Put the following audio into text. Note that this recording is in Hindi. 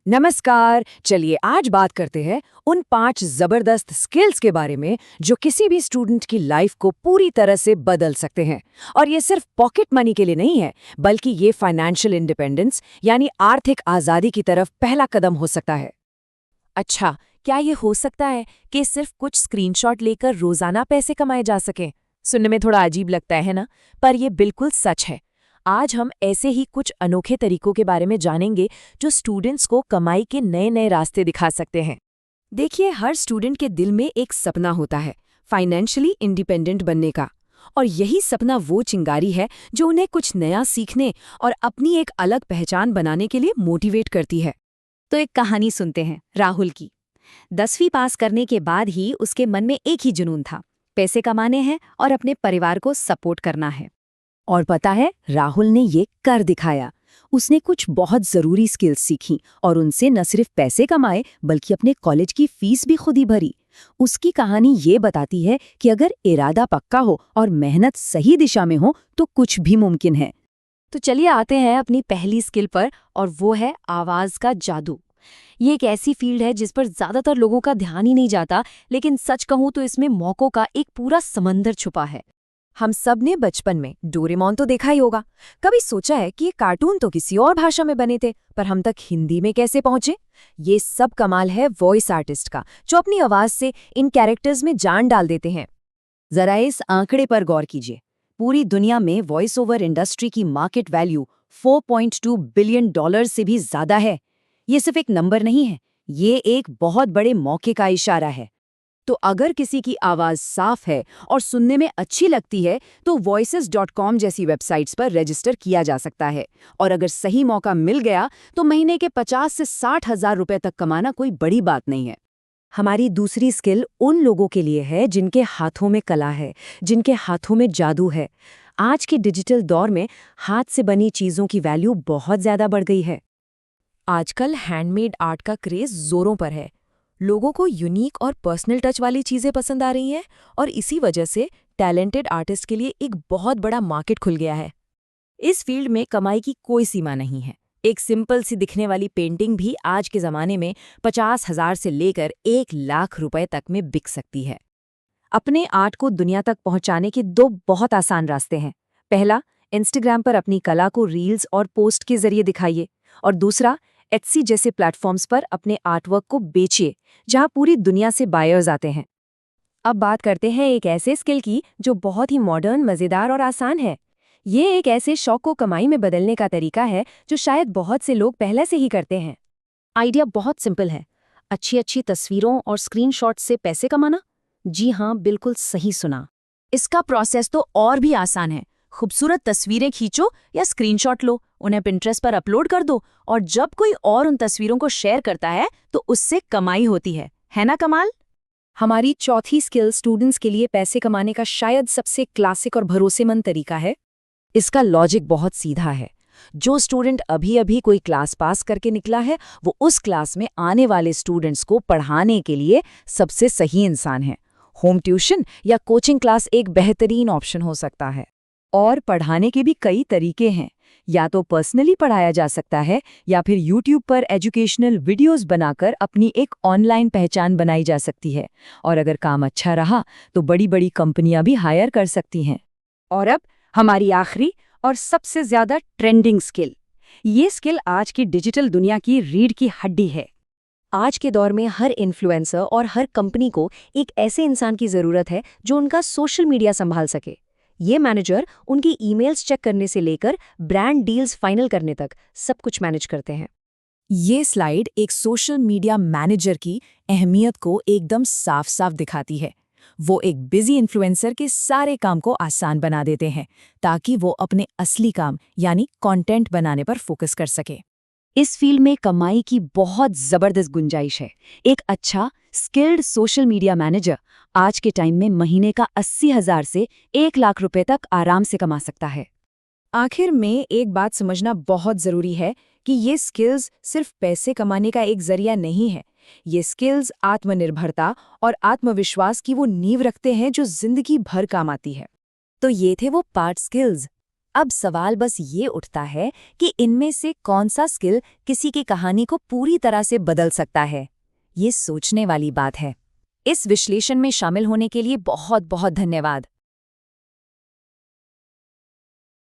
नमस्कार। चलिए आज बात करते हैं उन 5 जबरदस्त स्किल्स के बारे में जो किसी भी स्टूडेंट की लाइफ को पूरी तरह से बदल सकते हैं। और ये सिर्फ पॉकेट मनी के लिए नहीं है, बल्कि ये फाइनेंशियल इंडिपेंडेंस यानी आर्थिक आजादी की तरफ पहला कदम हो सकता है। अच्छा, क्या ये हो सकता है कि सिर्फ कुछ स्क्रीनशॉट लेकर रोजाना पैसे कमाए जा सकें? सुनने में थोड़ा अजीब लगता है ना? पर ये बिल्कुल सच है। आज हम ऐसे ही कुछ अनोखे तरीकों के बारे में जानेंगे जो स्टूडेंट्स को कमाई के नए नए रास्ते दिखा सकते हैं। देखिए, हर स्टूडेंट के दिल में एक सपना होता है, फाइनेंशियली इंडिपेंडेंट बनने का। और यही सपना वो चिंगारी है जो उन्हें कुछ नया सीखने और अपनी एक अलग पहचान बनाने के लिए मोटिवेट करती है। तो एक कहानी सुनते हैं राहुल की। 10वीं पास करने के बाद ही उसके मन में एक ही जुनून था, पैसे कमाने हैं और अपने परिवार को सपोर्ट करना है। और पता है, राहुल ने ये कर दिखाया। उसने कुछ बहुत जरूरी स्किल्स सीखी और उनसे न सिर्फ पैसे कमाए बल्कि अपने कॉलेज की फीस भी खुद ही भरी। उसकी कहानी ये बताती है कि अगर इरादा पक्का हो और मेहनत सही दिशा में हो तो कुछ भी मुमकिन है। तो चलिए आते हैं अपनी पहली स्किल पर, और वो है आवाज का जादू। ये एक ऐसी फील्ड है जिस पर ज्यादातर लोगों का ध्यान ही नहीं जाता, लेकिन सच कहूं तो इसमें मौकों का एक पूरा समंदर छुपा है। हम सब ने बचपन में डोरेमोन तो देखा ही होगा। कभी सोचा है कि ये कार्टून तो किसी और भाषा में बने थे, पर हम तक हिंदी में कैसे पहुंचे? ये सब कमाल है वॉइस आर्टिस्ट का, जो अपनी आवाज से इन कैरेक्टर्स में जान डाल देते हैं। जरा इस आंकड़े पर गौर कीजिए। पूरी दुनिया में वॉइस ओवर इंडस्ट्री की मार्केट वैल्यू $4.2 बिलियन से भी ज्यादा है। ये सिर्फ एक नंबर नहीं है, ये एक बहुत बड़े मौके का इशारा है। तो अगर किसी की आवाज साफ है और सुनने में अच्छी लगती है तो voices.com जैसी वेबसाइट्स पर रजिस्टर किया जा सकता है। और अगर सही मौका मिल गया तो महीने के 50 से 60 हजार रुपए तक कमाना कोई बड़ी बात नहीं है। हमारी दूसरी स्किल उन लोगों के लिए है जिनके हाथों में कला है, जिनके हाथों में जादू है। आज के डिजिटल दौर में हाथ से बनी चीजों की वैल्यू बहुत ज्यादा बढ़ गई है। आजकल हैंडमेड आर्ट का क्रेज जोरों पर है। लोगों को यूनिक और पर्सनल टच वाली चीजें पसंद आ रही हैं, और इसी वजह से टैलेंटेड आर्टिस्ट के लिए एक बहुत बड़ा मार्केट खुल गया है। इस फील्ड में कमाई की कोई सीमा नहीं है। एक सिंपल सी दिखने वाली पेंटिंग भी आज के जमाने में 50,000 से लेकर 1 लाख रुपए तक में बिक सकती है। अपने आर्ट को दुनिया तक पहुंचाने के 2 बहुत आसान रास्ते हैं। पहला, इंस्टाग्राम पर अपनी कला को रील्स और पोस्ट के जरिए दिखाइए। और दूसरा, एटसी जैसे प्लेटफॉर्म्स पर अपने आर्टवर्क को बेचिए, जहां पूरी दुनिया से बायर्स आते हैं। अब बात करते हैं एक ऐसे स्किल की जो बहुत ही मॉडर्न, मजेदार और आसान है। ये एक ऐसे शौक को कमाई में बदलने का तरीका है जो शायद बहुत से लोग पहले से ही करते हैं। आइडिया बहुत सिंपल है, अच्छी अच्छी तस्वीरों और स्क्रीनशॉट से पैसे कमाना। जी हाँ, बिल्कुल सही सुना। इसका प्रोसेस तो और भी आसान है। खूबसूरत तस्वीरें खींचो या स्क्रीनशॉट लो, उन्हें पिंटरेस्ट पर अपलोड कर दो, और जब कोई और उन तस्वीरों को शेयर करता है तो उससे कमाई होती है ना कमाल? हमारी चौथी स्किल स्टूडेंट्स के लिए पैसे कमाने का शायद सबसे क्लासिक और भरोसेमंद तरीका है। इसका लॉजिक बहुत सीधा है। जो स्टूडेंट अभी अभी कोई क्लास पास करके निकला है, वो उस क्लास में आने वाले स्टूडेंट्स को पढ़ाने के लिए सबसे सही इंसान है। होम ट्यूशन या कोचिंग क्लास एक बेहतरीन ऑप्शन हो सकता है। और पढ़ाने के भी कई तरीके हैं। या तो पर्सनली पढ़ाया जा सकता है, या फिर यूट्यूब पर एजुकेशनल वीडियोस बनाकर अपनी एक ऑनलाइन पहचान बनाई जा सकती है। और अगर काम अच्छा रहा तो बड़ी बड़ी कंपनियां भी हायर कर सकती हैं। और अब हमारी आखिरी और सबसे ज्यादा ट्रेंडिंग स्किल। ये स्किल आज की डिजिटल दुनिया की रीढ़ की हड्डी है। आज के दौर में हर इन्फ्लुएंसर और हर कंपनी को एक ऐसे इंसान की जरूरत है जो उनका सोशल मीडिया संभाल सके। ये मैनेजर उनकी ईमेल्स चेक करने से लेकर ब्रांड डील्स फाइनल करने तक सब कुछ मैनेज करते हैं। ये स्लाइड एक सोशल मीडिया मैनेजर की अहमियत को एकदम साफ साफ दिखाती है। वो एक बिजी इन्फ्लुएंसर के सारे काम को आसान बना देते हैं, ताकि वो अपने असली काम यानी कंटेंट बनाने पर फोकस कर सके। इस फील्ड में कमाई की बहुत जबरदस्त गुंजाइश है। एक अच्छा स्किल्ड सोशल मीडिया मैनेजर आज के टाइम में महीने का 80,000 से 1 लाख रुपए तक आराम से कमा सकता है। आखिर में एक बात समझना बहुत जरूरी है कि ये स्किल्स सिर्फ पैसे कमाने का एक जरिया नहीं है। ये स्किल्स आत्मनिर्भरता और आत्मविश्वास की वो नींव रखते हैं जो जिंदगी भर काम आती है। तो ये थे वो 5 स्किल्स। अब सवाल बस ये उठता है कि इनमें से कौन सा स्किल किसी की कहानी को पूरी तरह से बदल सकता है। ये सोचने वाली बात है। इस विश्लेषण में शामिल होने के लिए बहुत बहुत धन्यवाद।